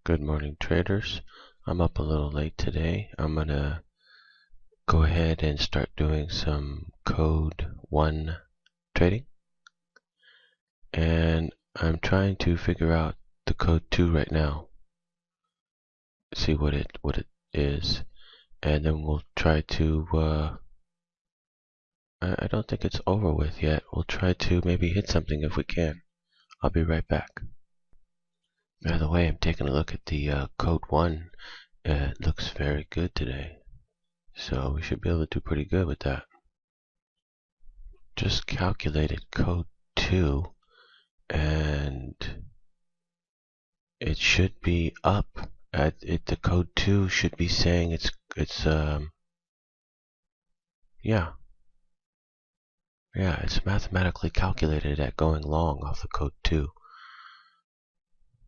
Good morning, traders. I'm up a little late today. I'm gonna go ahead and start doing some code 1 trading, and I'm trying to figure out the code 2 right now, see what it is, and then we'll try to I don't think it's over with yet. We'll try to maybe hit something if we can. I'll be right back. By the way, I'm taking a look at the code 1. It looks very good today, so we should be able to do pretty good with that. Just calculated code 2, and it should be up. The code 2 should be saying it's it's mathematically calculated at going long off the code 2.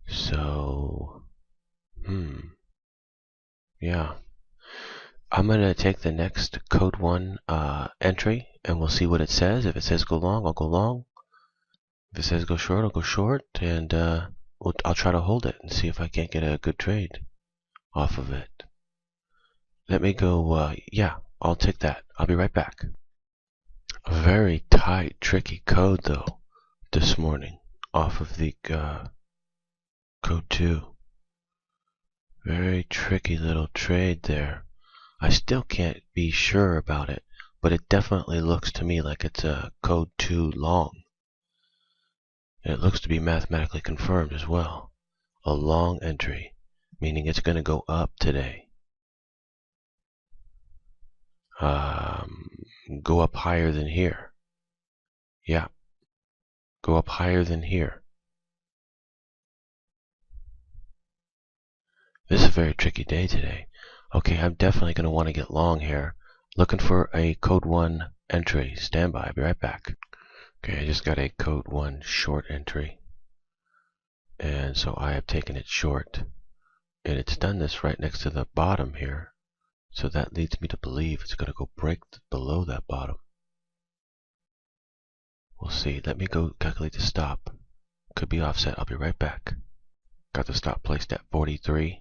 So yeah, I'm gonna take the next code 1 entry, and we'll see what it says. If it says go long, I'll go long. If it says go short, I'll go short, and I'll try to hold it and see if I can't get a good trade off of it. Let me go, I'll take that. I'll be right back. A very tight, tricky code, though, this morning, off of the code 2. Very tricky little trade there. I still can't be sure about it, but it definitely looks to me like it's a code 2 long. And it looks to be mathematically confirmed as well. A long entry, meaning it's going to go up today. Go up higher than here. Yeah, go up higher than here. This is a very tricky day today. Okay, I'm definitely going to want to get long here. Looking for a code 1 entry. Stand by. I'll be right back. Okay, I just got a code 1 short entry. And so I have taken it short. And it's done this right next to the bottom here. So that leads me to believe it's going to go break below that bottom. We'll see. Let me go calculate the stop. Could be offset. I'll be right back. Got the stop placed at 43.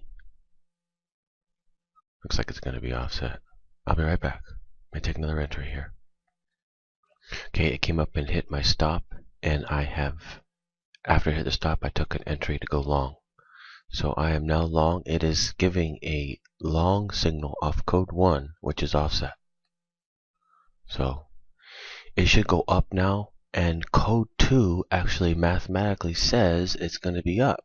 Looks like it's going to be offset. I'll be right back. Let me take another entry here. Okay, it came up and hit my stop, and after it hit the stop, I took an entry to go long. So I am now long. It is giving a long signal off code 1, which is offset. So it should go up now, and code 2 actually mathematically says it's going to be up.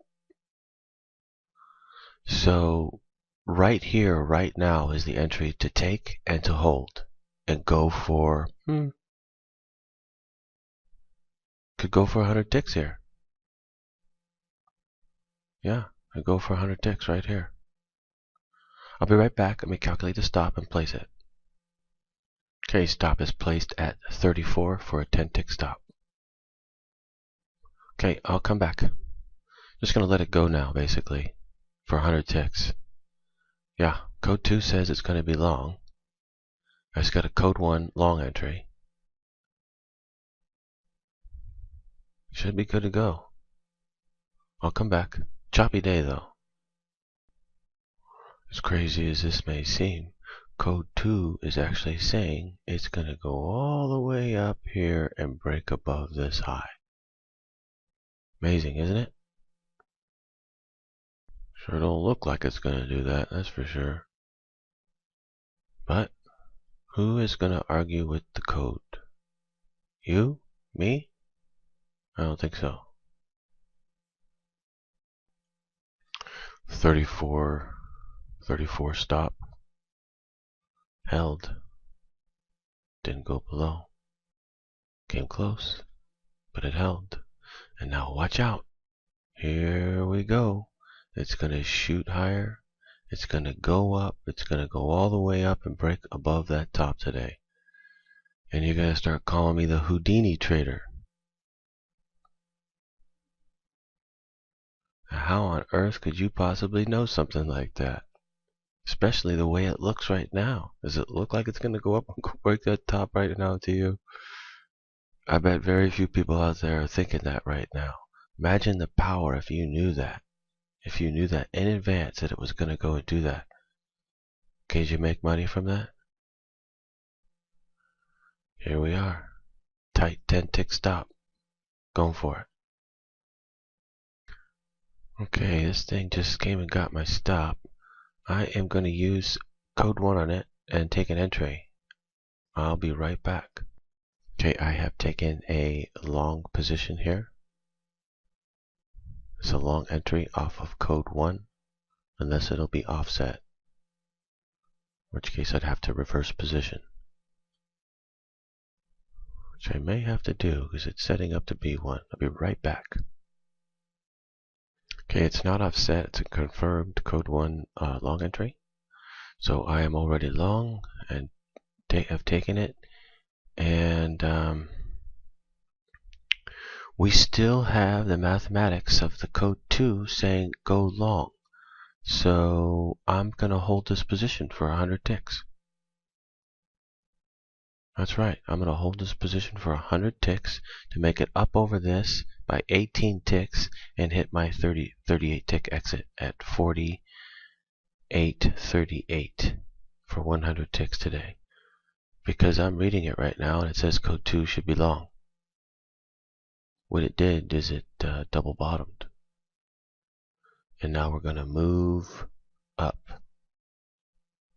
So right here, right now, is the entry to take and to hold and go for, could go for 100 ticks here. Yeah, I go for 100 ticks right here. I'll be right back. Let me calculate the stop and place it. Okay, stop is placed at 34 for a 10 tick stop. Okay, I'll come back. Just going to let it go now, basically, for 100 ticks. Yeah, code 2 says it's going to be long. I just got a code 1 long entry. Should be good to go. I'll come back. Choppy day, though. As crazy as this may seem, code 2 is actually saying it's going to go all the way up here and break above this high. Amazing, isn't it? Sure don't look like it's going to do that, that's for sure. But who is going to argue with the code? You? Me? I don't think so. 34 stop. Held. Didn't go below. Came close, but it held. And now watch out. Here we go. It's going to shoot higher. It's going to go up. It's going to go all the way up and break above that top today. And you're going to start calling me the Houdini trader. How on earth could you possibly know something like that? Especially the way it looks right now. Does it look like it's going to go up and break that top right now to you? I bet very few people out there are thinking that right now. Imagine the power if you knew that. if you knew that in advance that it was going to go and do that? Could you make money from that? Here we are. Tight 10 tick stop. Going for it. Okay, this thing just came and got my stop. I am going to use code 1 on it and take an entry. I'll be right back. Okay, I have taken a long position here. It's a long entry off of code 1, unless it'll be offset, in which case I'd have to reverse position, which I may have to do because it's setting up to be one. I'll be right back. Okay, it's not offset, it's a confirmed code 1 long entry. So I am already long and have taken it, and we still have the mathematics of the code 2 saying go long. So I'm going to hold this position for 100 ticks. That's right, I'm going to hold this position for 100 ticks to make it up over this by 18 ticks and hit my 38 tick exit at 48.38 for 100 ticks today. Because I'm reading it right now and it says code 2 should be long. What it did is it double bottomed. And now we're going to move up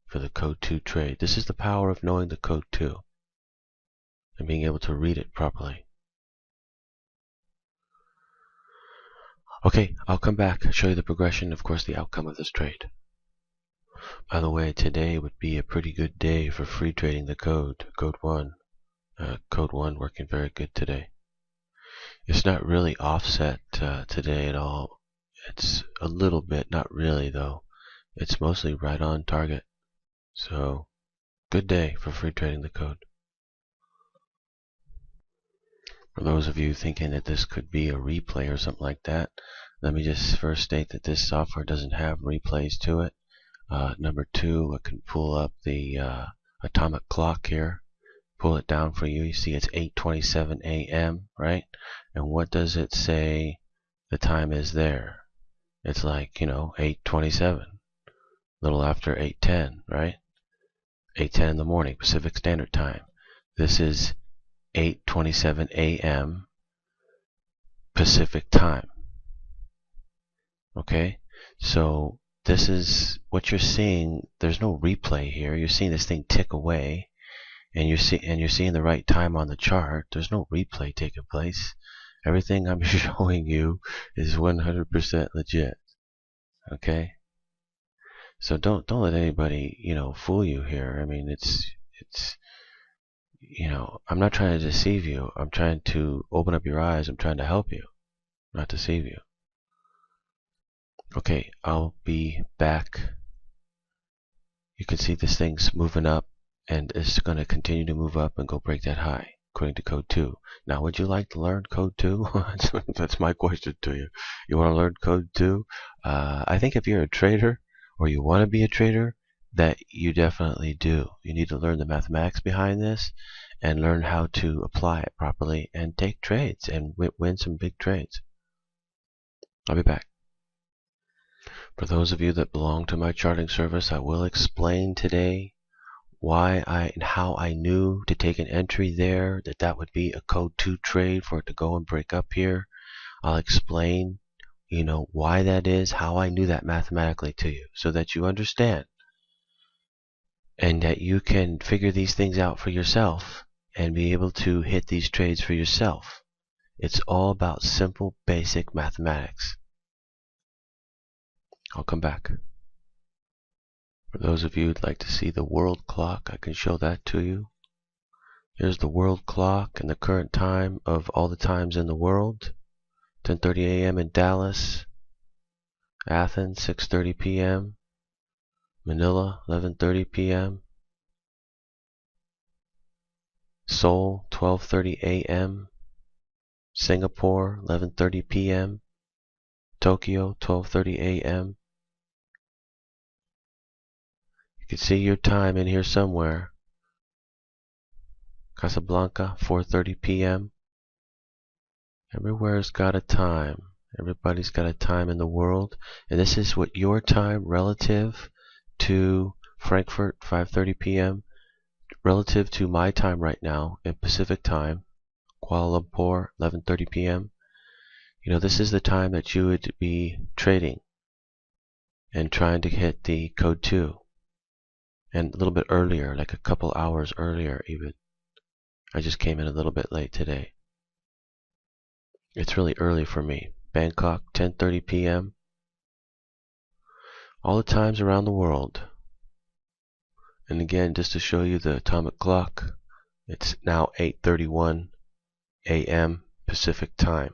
for the code 2 trade. This is the power of knowing the code 2 and being able to read it properly. Okay, I'll come back and show you the progression, of course, the outcome of this trade. By the way, today would be a pretty good day for free trading the code 1. Code 1 working very good today. It's not really offset today at all. It's a little bit, not really though. It's mostly right on target. So, good day for free trading the code. For those of you thinking that this could be a replay or something like that, let me just first state that this software doesn't have replays to it. Number 2, I can pull up the atomic clock here, pull it down for you. You see it's 8:27 a.m., right? And what does it say the time is there? It's like, 8:27, a little after 8:10, right? 8:10 in the morning, Pacific Standard Time. This is 8:27 a.m. Pacific Time. Okay? So this is what you're seeing. There's no replay here. You're seeing this thing tick away, and you're seeing the right time on the chart. There's no replay taking place. Everything I'm showing you is 100% legit. Okay? So don't let anybody, fool you here. I mean, it's I'm not trying to deceive you. I'm trying to open up your eyes. I'm trying to help you, not deceive you. Okay, I'll be back. You can see this thing's moving up, and it's going to continue to move up and go break that high, according to code 2. Now, would you like to learn code 2? That's my question to you. You want to learn code 2? I think if you're a trader, or you want to be a trader, that you definitely do. You need to learn the mathematics behind this and learn how to apply it properly and take trades and win some big trades. I'll be back. For those of you that belong to my charting service, I will explain today why and how I knew to take an entry there, that would be a code 2 trade for it to go and break up here. I'll explain, why that is, how I knew that mathematically to you, so that you understand and that you can figure these things out for yourself and be able to hit these trades for yourself. It's all about simple, basic mathematics. I'll come back. For those of you who'd like to see the world clock, I can show that to you. Here's the world clock and the current time of all the times in the world. 10:30 a.m. in Dallas, Athens, 6:30 p.m., Manila, 11:30 p.m., Seoul, 12:30 a.m., Singapore, 11:30 p.m., Tokyo, 12:30 a.m. You can see your time in here somewhere. Casablanca, 4:30 p.m. Everywhere's got a time. Everybody's got a time in the world, and this is what your time relative to Frankfurt, 5:30 p.m., relative to my time right now in Pacific time, Kuala Lumpur, 11:30 p.m. This is the time that you would be trading and trying to hit the code 2, and a little bit earlier, like a couple hours earlier even. I just came in a little bit late today. It's really early for me. Bangkok, 10:30 p.m. All the times around the world. And again, just to show you the atomic clock, it's now 8:31 a.m. Pacific time.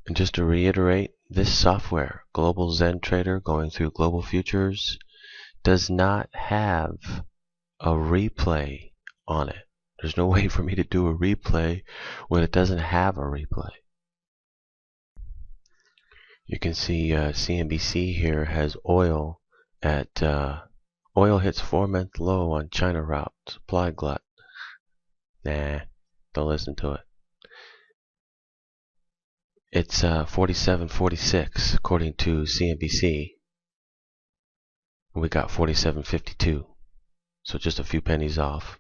And just to reiterate, this software, Global Zen Trader, going through global futures, does not have a replay on it. There's no way for me to do a replay when it doesn't have a replay. You can see CNBC here has oil at oil hits 4-month low on China route, supply glut. Nah, don't listen to it. It's 47.46 according to CNBC. We got 47.52, so just a few pennies off.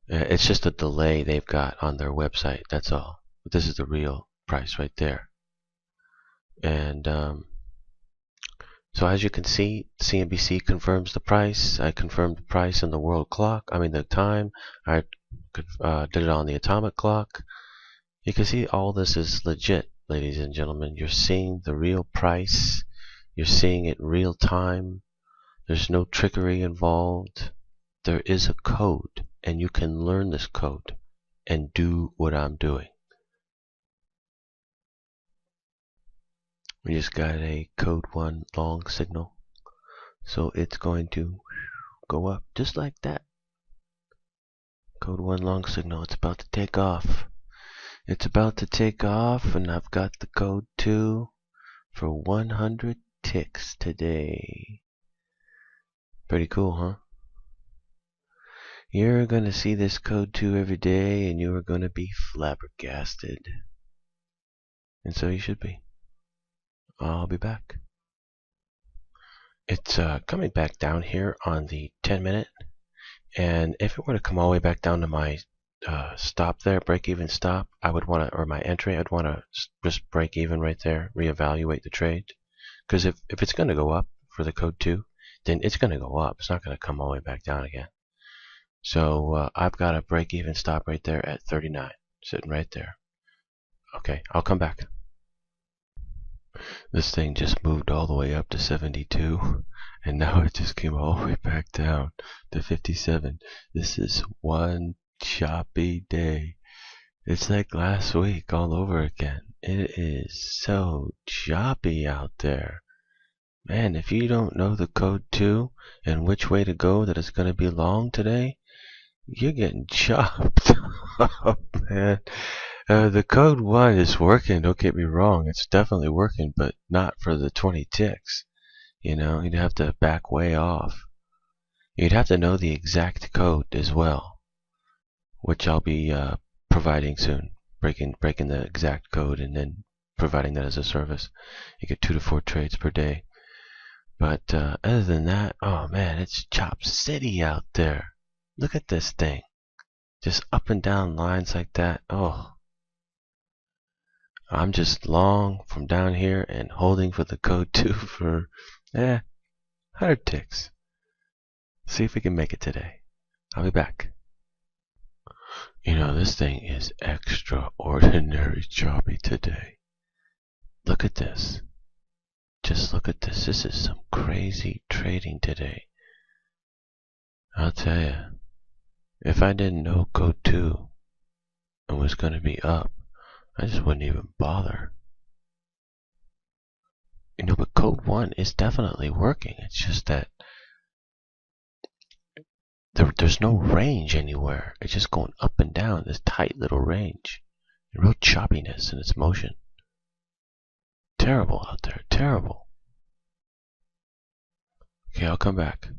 It's just a delay they've got on their website, that's all. But this is the real price right there. And so as you can see, CNBC confirms the price. I confirmed the price in the world clock. I mean the time. I did it on the atomic clock. You can see all this is legit, ladies and gentlemen. You're seeing the real price. You're seeing it real time. There's no trickery involved. There is a code, and you can learn this code and do what I'm doing. We just got a code 1 long signal. So it's going to go up just like that. Code 1 long signal. It's about to take off. It's about to take off, and I've got the code 2 for 100 ticks today. Pretty cool, huh? You're going to see this code 2 every day, and you are going to be flabbergasted. And so you should be. I'll be back. It's coming back down here on the 10-minute, and if it were to come all the way back down to my stop there, break even stop, I would want to, or my entry, I'd want to just break even right there, reevaluate the trade. Because if it's going to go up for the code 2, then it's going to go up. It's not going to come all the way back down again. So I've got a break even stop right there at 39, sitting right there. Okay, I'll come back. This thing just moved all the way up to 72, and now it just came all the way back down to 57. This is one choppy day. It's like last week all over again. It is so choppy out there. Man, if you don't know the code 2 and which way to go that it's going to be long today, you're getting chopped. Oh, man. The code 1 is working, don't get me wrong. It's definitely working, but not for the 20 ticks. You'd have to back way off. You'd have to know the exact code as well, which I'll be providing soon. Breaking the exact code and then providing that as a service. You get 2 to 4 trades per day. But other than that, oh man, it's Chop City out there. Look at this thing. Just up and down lines like that. Oh. I'm just long from down here and holding for the code 2 for 100 ticks. See if we can make it today. I'll be back. This thing is extraordinary choppy today. Look at this. Just look at this. This is some crazy trading today. I'll tell you, if I didn't know code 2 and was going to be up, I just wouldn't even bother. But code 1 is definitely working. It's just that there's no range anywhere. It's just going up and down this tight little range. Real choppiness in its motion. Terrible out there. Terrible. Okay, I'll come back.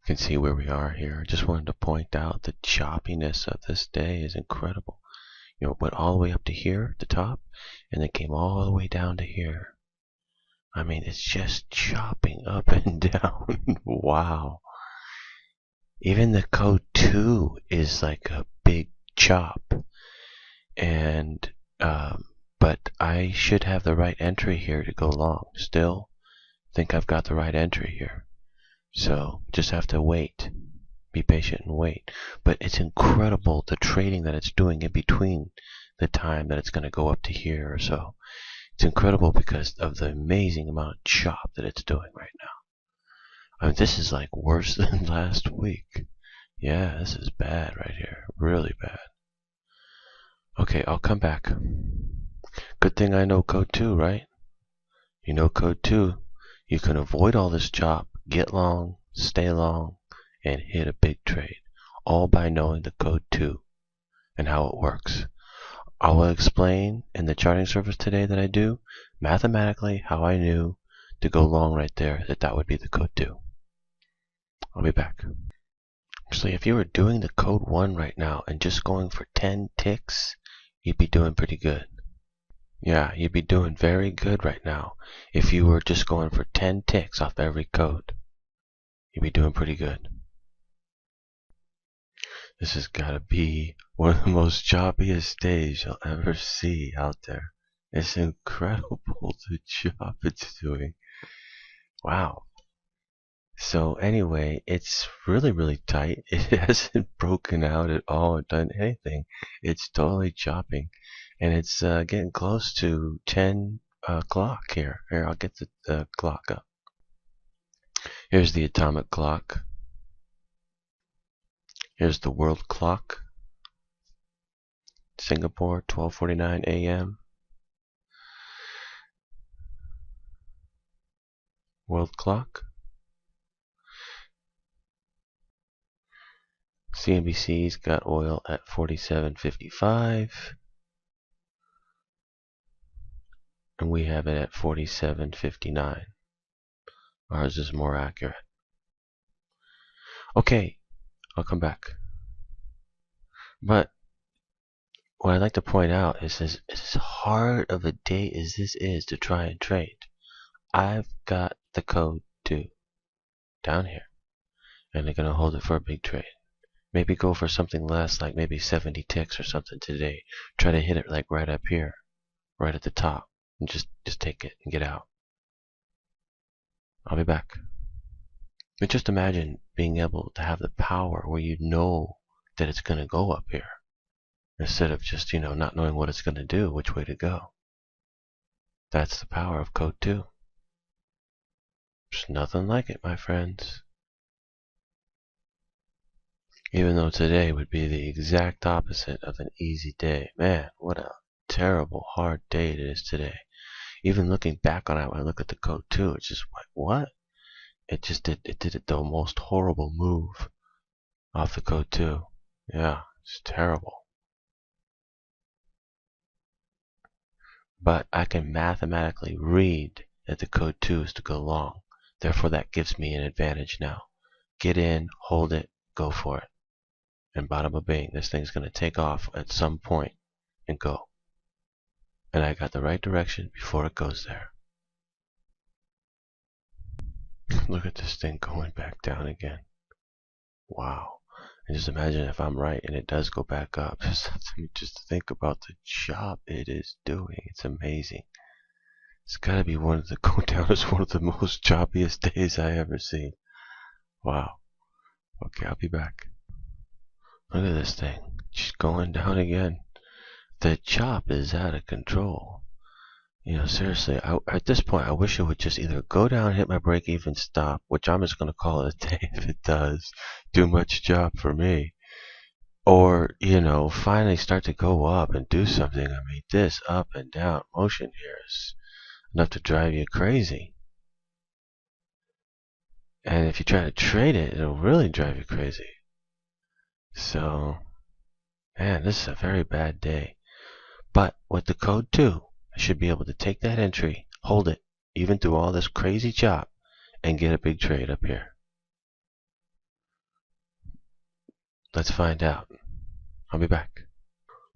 can see where we are here. I just wanted to point out the choppiness of this day is incredible. You know, it went all the way up to here, at the top, and then came all the way down to here. I mean, it's just chopping up and down. Wow. Even the code 2 is like a big chop. And, but I should have the right entry here to go long. Still think I've got the right entry here. So just have to wait. Be patient and wait. But it's incredible the trading that it's doing in between the time that it's going to go up to here or so. It's incredible because of the amazing amount of chop that it's doing right now. I mean, this is like worse than last week. Yeah, this is bad right here. Really bad. Okay, I'll come back. Good thing I know code 2, right? You know code 2. You can avoid all this chop, get long, stay long, and hit a big trade. All by knowing the code 2 and how it works. I will explain in the charting service today that I do, mathematically, how I knew to go long right there, that would be the code 2. I'll be back. Actually, if you were doing the code 1 right now and just going for 10 ticks, you'd be doing pretty good. Yeah, you'd be doing very good right now if you were just going for 10 ticks off every code. You'd be doing pretty good. This has got to be one of the most choppiest days you'll ever see out there. It's incredible the chop it's doing. Wow. So anyway, it's really, really tight. It hasn't broken out at all or done anything. It's totally chopping. And it's getting close to 10 o'clock here. Here, I'll get the clock up. Here's the atomic clock. Here's the world clock. Singapore, 12:49 a.m. World clock. CNBC's got oil at 47.55. And we have it at 47.59. Ours is more accurate. Okay, I'll come back. But what I'd like to point out is as hard of a day as this is to try and trade, I've got the code 2 down here. And they're going to hold it for a big trade. Maybe go for something less, like maybe 70 ticks or something today. Try to hit it like right up here, right at the top. And just take it and get out. I'll be back. But just imagine being able to have the power where you know that it's going to go up here. Instead of just, not knowing what it's going to do, which way to go. That's the power of code 2. There's nothing like it, my friends. Even though today would be the exact opposite of an easy day. Man, what a terrible, hard day it is today. Even looking back on it, when I look at the code 2, it's just like, what? It did the most horrible move off the code 2. Yeah, it's terrible. But I can mathematically read that the code 2 is to go long. Therefore, that gives me an advantage now. Get in, hold it, go for it. And bada bing, this thing's going to take off at some point and go. And I got the right direction before it goes there. Look at this thing going back down again. Wow. And just imagine if I'm right and it does go back up. Just think about the job it is doing. It's amazing. It's got to be one of the most choppiest days I ever seen. Wow. Okay, I'll be back. Look at this thing. Just going down again. The chop is out of control. Seriously, at this point, I wish it would just either go down, hit my break even, stop, which I'm just going to call it a day if it does too much job for me. Or, finally start to go up and do something. I mean, this up and down motion here is enough to drive you crazy. And if you try to trade it, it'll really drive you crazy. So, man, this is a very bad day. But with the code 2, I should be able to take that entry, hold it, even through all this crazy chop, and get a big trade up here. Let's find out. I'll be back.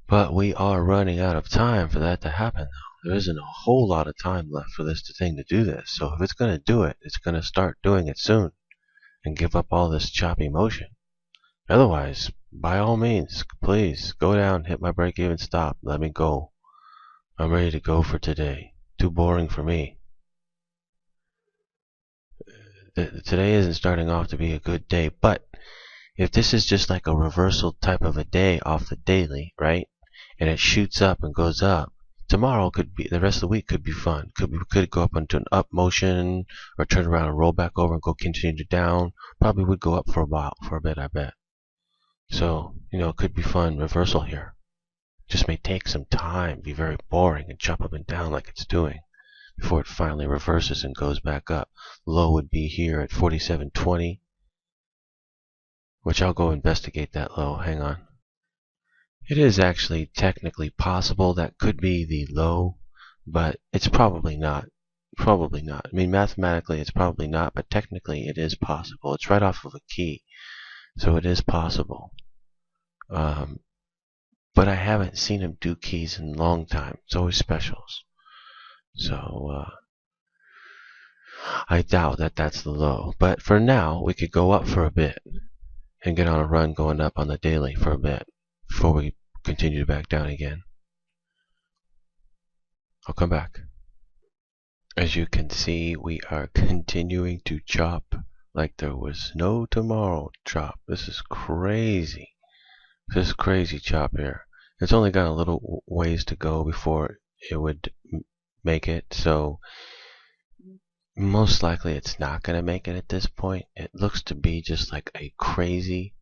But we are running out of time for that to happen, though. There isn't a whole lot of time left for this thing to do this. So if it's going to do it, it's going to start doing it soon and give up all this choppy motion. Otherwise, by all means, please go down, hit my break-even stop, let me go. I'm ready to go for today. Too boring for me. Today isn't starting off to be a good day, but if this is just like a reversal type of a day off the daily, right? And it shoots up and goes up. Tomorrow could be, the rest of the week could be fun. Could go up into an up motion, or turn around and roll back over and go continue down. Probably would go up for a bit, I bet. So, it could be fun reversal here. Just may take some time, be very boring, and jump up and down like it's doing before it finally reverses and goes back up. Low would be here at 47.20, which I'll go investigate that low. Hang on. It is actually technically possible that could be the low, but it's probably not. Probably not. I mean, mathematically it's probably not, but technically it is possible. It's right off of a key, so it is possible. But I haven't seen him do keys in a long time. It's always specials. So I doubt that that's the low. But for now, we could go up for a bit and get on a run going up on the daily for a bit before we continue back down again. I'll come back. As you can see, we are continuing to chop like there was no tomorrow. Chop. This is crazy. This is crazy chop here. It's only got a little ways to go before it would make it, so most likely it's not going to make it at this point. It looks to be just like a crazy,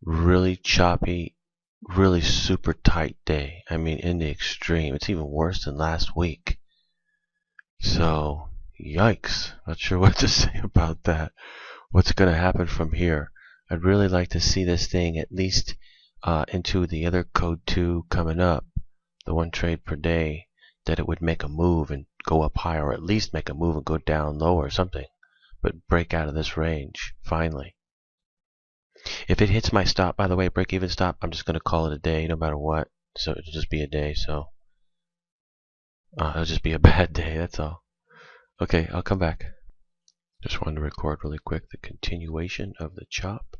really choppy, really super tight day. I mean, in the extreme. It's even worse than last week. So, yikes. Not sure what to say about that. What's going to happen from here? I'd really like to see this thing at least into the other code 2 coming up, the 1 trade per day, that it would make a move and go up higher, or at least make a move and go down lower or something, but break out of this range finally. If it hits my stop, by the way, break even stop, I'm just going to call it a day no matter what. So it'll just be a day. So it'll just be a bad day, that's all. Okay, I'll come back. Just wanted to record really quick the continuation of the chop.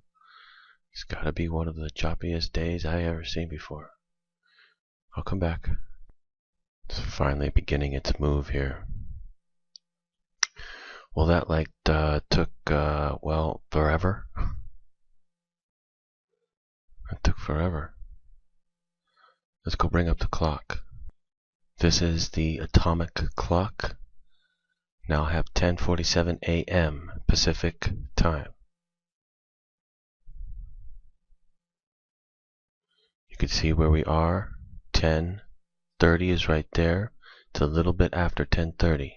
It's got to be one of the choppiest days I ever seen before. I'll come back. It's finally beginning its move here. Well, that took well, forever. It took forever. Let's go bring up the clock. This is the atomic clock. Now I have 10:47 a.m. Pacific time. You can see where we are. 10:30 is right there. It's a little bit after 10:30.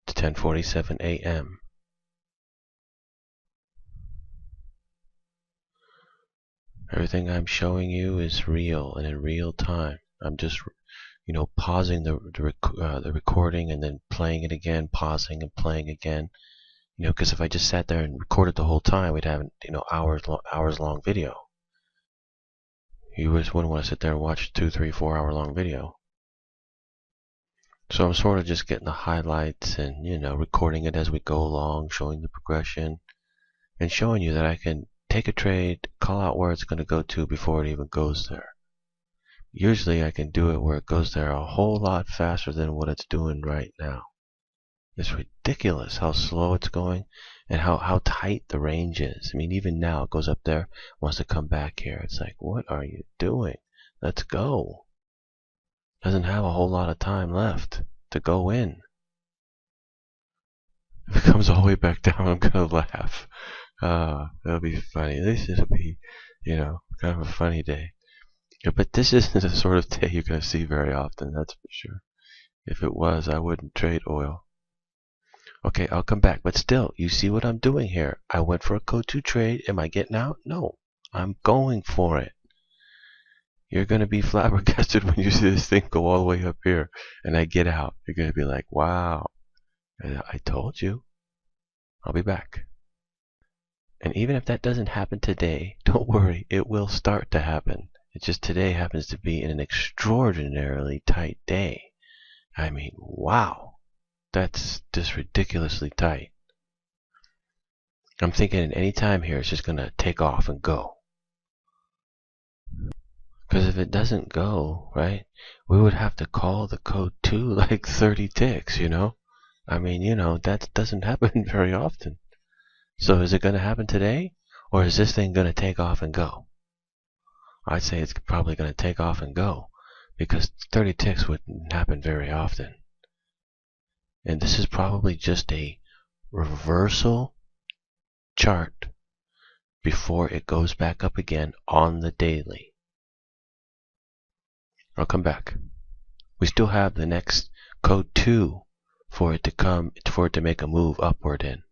It's 10:47 a.m. Everything I'm showing you is real and in real time. I'm just, pausing the recording and then playing it again, pausing and playing again. Because if I just sat there and recorded the whole time, we'd have, hours long video. You just wouldn't want to sit there and watch a 2, 3, 4 hour long video. So I'm sort of just getting the highlights and, recording it as we go along, showing the progression, and showing you that I can take a trade, call out where it's going to go to before it even goes there. Usually I can do it where it goes there a whole lot faster than what it's doing right now. It's ridiculous how slow it's going and how tight the range is. I mean, even now it goes up there, wants to come back here. It's like, what are you doing? Let's go. Doesn't have a whole lot of time left to go in. If it comes all the way back down, I'm going to laugh. It'll be funny. At least it'll be, kind of a funny day. Yeah, but this isn't the sort of day you're going to see very often, that's for sure. If it was, I wouldn't trade oil. Okay, I'll come back. But still, you see what I'm doing here. I went for a code 2 trade. Am I getting out? No. I'm going for it. You're going to be flabbergasted when you see this thing go all the way up here and I get out. You're going to be like, wow, I told you. I'll be back. And even if that doesn't happen today, don't worry, it will start to happen. It's just today happens to be in an extraordinarily tight day. I mean, wow, that's just ridiculously tight. I'm thinking at any time here it's just going to take off and go. Because if it doesn't go, right, we would have to call the code 2 like 30 ticks, you know? I mean, you know, that doesn't happen very often. So is it going to happen today? Or is this thing going to take off and go? I'd say it's probably going to take off and go. Because 30 ticks wouldn't happen very often. And this is probably just a reversal chart before it goes back up again on the daily. I'll come back. We still have the next code 2 for it to make a move upward in.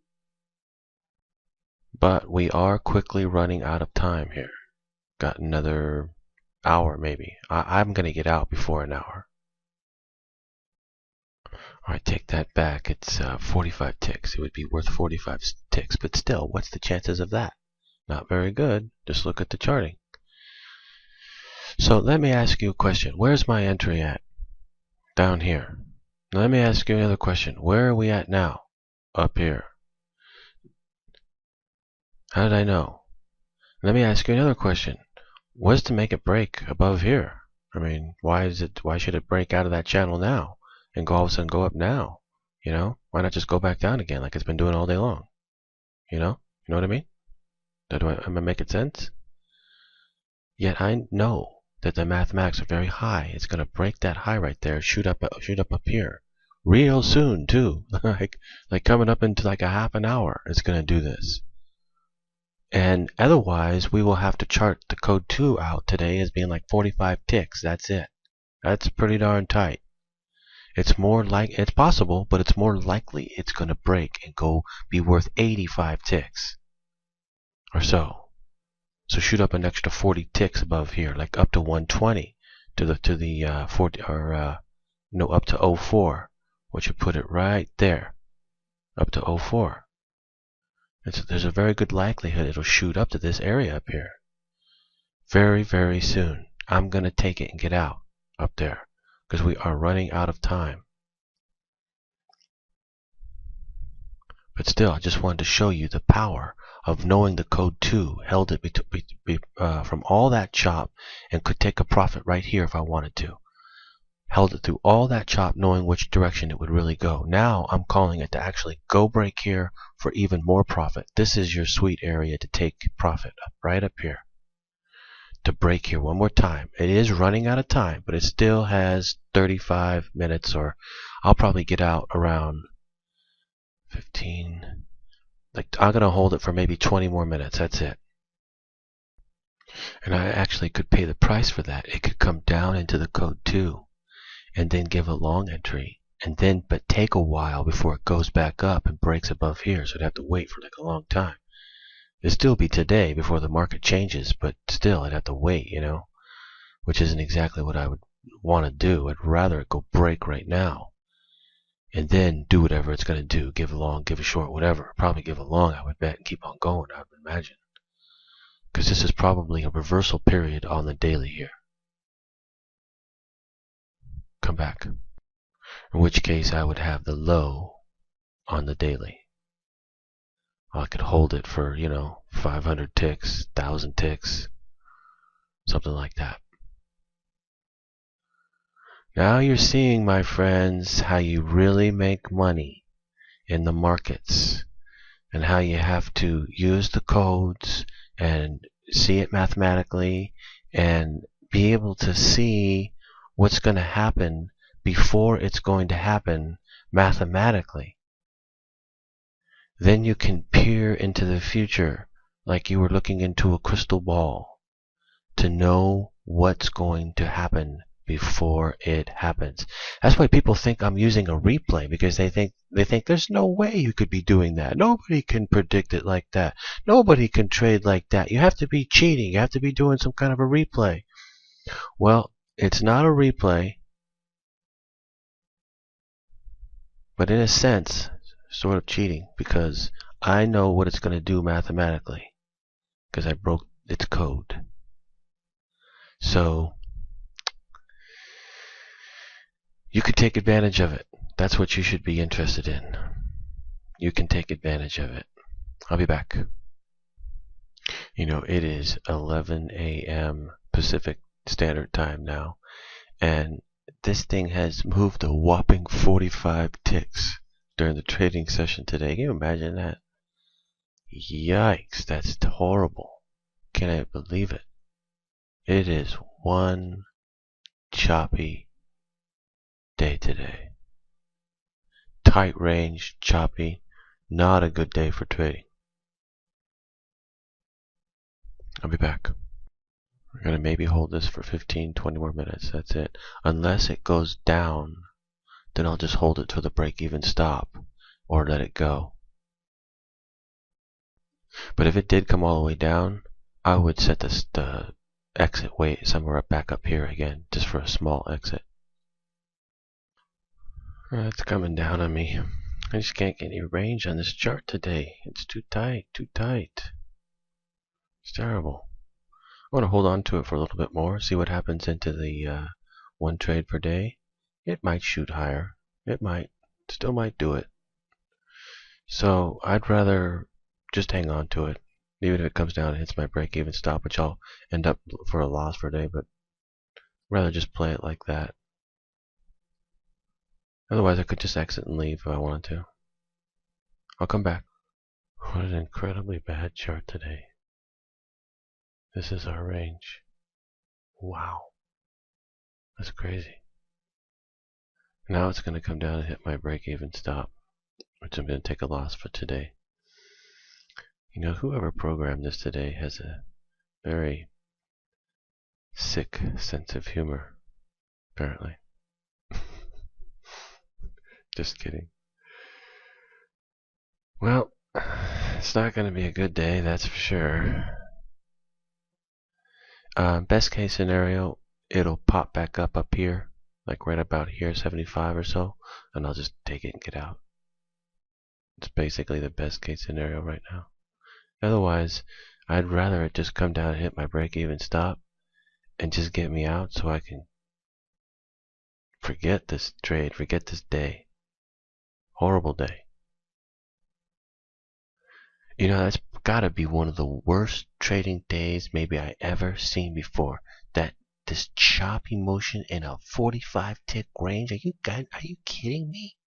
But we are quickly running out of time here. Got another hour maybe. I'm going to get out before an hour. Alright, take that back. It's 45 ticks. It would be worth 45 ticks. But still, what's the chances of that? Not very good. Just look at the charting. So let me ask you a question. Where's my entry at? Down here. Now let me ask you another question. Where are we at now? Up here. How did I know? Let me ask you another question. What's to make it break above here? I mean, why should it break out of that channel now and all of a sudden go up now? You know, why not just go back down again like it's been doing all day long? You know what I mean? Am I making sense? Yet I know that the mathematics are very high. It's going to break that high right there, shoot up here, real soon too. like coming up into like a half an hour, it's going to do this. And otherwise, we will have to chart the code 2 out today as being like 45 ticks. That's it. That's pretty darn tight. It's possible, but it's more likely it's going to break and be worth 85 ticks or so. So shoot up an extra 40 ticks above here, like up to 120 to the 40 or no, up to 04, which would put it right there, up to 04. There's a very good likelihood it'll shoot up to this area up here very, very soon. I'm going to take it and get out up there because we are running out of time. But still, I just wanted to show you the power of knowing the code 2 held it from all that chop and could take a profit right here if I wanted to. Held it through all that chop knowing which direction it would really go. Now I'm calling it to actually go break here for even more profit. This is your sweet area to take profit right up here. To break here one more time. It is running out of time, but it still has 35 minutes, or I'll probably get out around 15. I'm going to hold it for maybe 20 more minutes. That's it. And I actually could pay the price for that. It could come down into the code 2 and then give a long entry, but take a while before it goes back up and breaks above here. So I'd have to wait for like a long time. It'd still be today before the market changes, but still I'd have to wait, you know, which isn't exactly what I would want to do. I'd rather it go break right now and then do whatever it's going to do. Give a long, give a short, whatever. Probably give a long, I would bet, and keep on going, I would imagine. Because this is probably a reversal period on the daily here. Come back. In which case I would have the low on the daily. I could hold it for, 500 ticks, 1,000 ticks, something like that. Now you're seeing, my friends, how you really make money in the markets and how you have to use the codes and see it mathematically and be able to see what's going to happen before it's going to happen mathematically. Then you can peer into the future like you were looking into a crystal ball to know what's going to happen before it happens. That's why people think I'm using a replay, because they think there's no way you could be doing that. Nobody can predict it like that. Nobody can trade like that. You have to be cheating. You have to be doing some kind of a replay. Well, it's not a replay, but in a sense, sort of cheating, because I know what it's going to do mathematically because I broke its code. So you could take advantage of it. That's what you should be interested in. You can take advantage of it. I'll be back. You know, it is 11 a.m. Pacific Standard Time now, and this thing has moved a whopping 45 ticks during the trading session today. Can you imagine that? Yikes, that's horrible. Can I believe it? It is one choppy day today. Tight range, choppy, not a good day for trading. I'll be back. We're going to maybe hold this for 15, 20 more minutes. That's it. Unless it goes down, then I'll just hold it till the break-even stop or let it go. But if it did come all the way down, I would set the exit weight somewhere back up here again, just for a small exit. It's coming down on me. I just can't get any range on this chart today. It's too tight, too tight. It's terrible. I want to hold on to it for a little bit more, see what happens into the one trade per day. It might shoot higher. It might. Still might do it. So I'd rather just hang on to it, even if it comes down and hits my break-even stop, which I'll end up for a loss for a day, but rather just play it like that. Otherwise, I could just exit and leave if I wanted to. I'll come back. What an incredibly bad chart today. This is our range. Wow. That's crazy. Now it's going to come down and hit my break-even stop, which I'm going to take a loss for today. You know, whoever programmed this today has a very sick sense of humor, apparently. Just kidding. Well, it's not going to be a good day, that's for sure. Best case scenario, it'll pop back up here, like right about here, 75 or so, and I'll just take it and get out. It's basically the best case scenario right now. Otherwise, I'd rather it just come down and hit my break-even stop and just get me out so I can forget this trade, forget this day. Horrible day. You know, that's gotta be one of the worst trading days maybe I ever seen before. This choppy motion in a 45 tick range. Are you kidding me?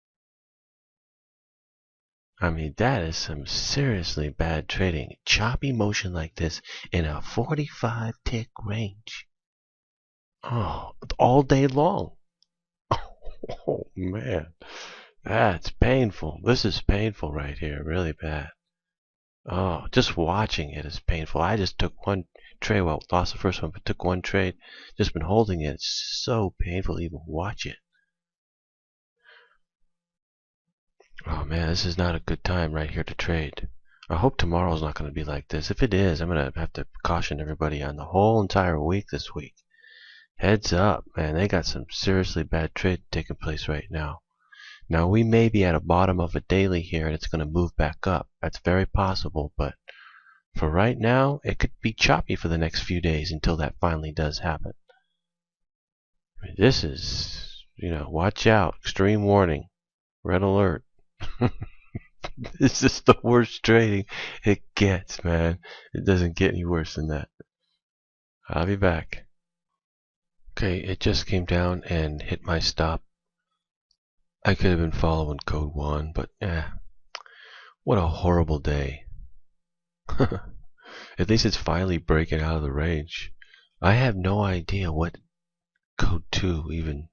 I mean, that is some seriously bad trading. Choppy motion like this in a 45 tick range. Oh, all day long. Oh man, that's painful. This is painful right here, really bad. Oh, just watching it is painful. I just took one trade, well, lost the first one, but took one trade. Just been holding it. It's so painful to even watch it. Oh man, this is not a good time right here to trade. I hope tomorrow's not going to be like this. If it is, I'm going to have to caution everybody on the whole entire week this week. Heads up, man, they got some seriously bad trade taking place right now. Now, we may be at a bottom of a daily here and it's going to move back up. That's very possible, but for right now, it could be choppy for the next few days until that finally does happen. I mean, this is, watch out. Extreme warning. Red alert. This is the worst trading it gets, man. It doesn't get any worse than that. I'll be back. Okay, it just came down and hit my stop. I could have been following code 1, but what a horrible day. At least it's finally breaking out of the range. I have no idea what code 2 even.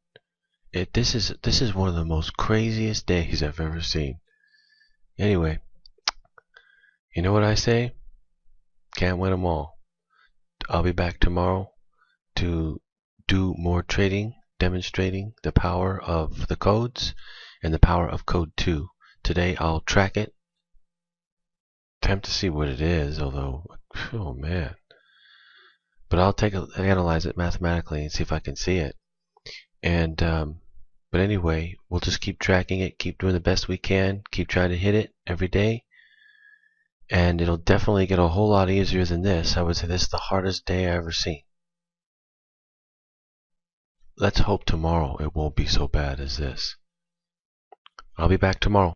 This is one of the most craziest days I've ever seen. Anyway, you know what I say? Can't win them all. I'll be back tomorrow to do more trading, demonstrating the power of the codes and the power of code 2. Today I'll track it, attempt to see what it is, although, oh man. But I'll analyze it mathematically and see if I can see it. And but anyway, we'll just keep tracking it, keep doing the best we can, keep trying to hit it every day. And it'll definitely get a whole lot easier than this. I would say this is the hardest day I've ever seen. Let's hope tomorrow it won't be so bad as this. I'll be back tomorrow.